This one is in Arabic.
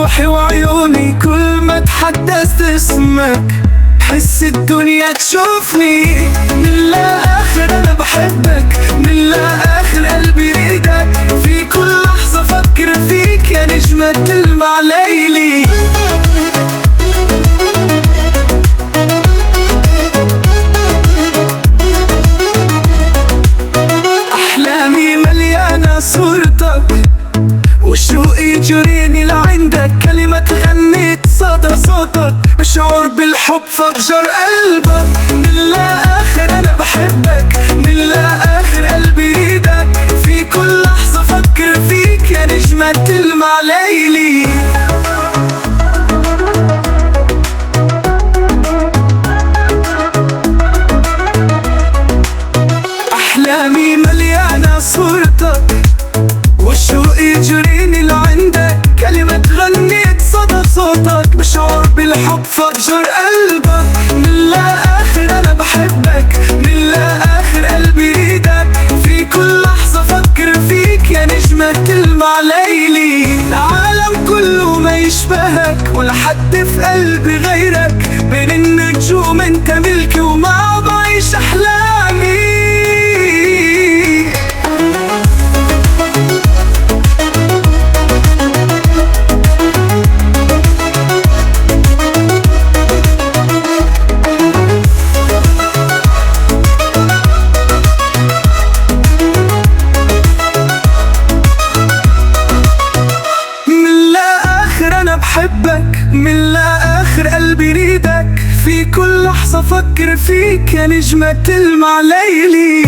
روحي وعيوني كل ما تحدثت اسمك حس الدنيا تشوفني. من الآخر أنا بحبك، من الآخر قلبي يريدك، في كل لحظة فكر فيك يا نجمة تلمع ليلي. أحلامي مليانة صورتك وشوقي يجريني لعندك، كلمة غنيت صدى صوتك، بشعور بالحب فجر قلبك. من الآخر أنا بحبك، من الآخر قلبي يريدك، في كل لحظة فكر فيك يا نجمة تلمع ليلي. أحلامي مليانة صورتك والشوق يجريني لعندك، كلمة غنيت صدى صوتك، بشعور بالحب فجر قلبك. من الآخر أنا بحبك، من الآخر قلبي يريدك، في كل لحظة فكر فيك يا نجمة تلمع ليلي. العالم كله ما يشبهك ولا حد في قلبي غيرك، بين النجوم انت ملكي وما بعيش أحلامي. بحبك، من الآخر قلبي يريدك، في كل لحظة فكر فيك يا نجمة تلمع ليلي.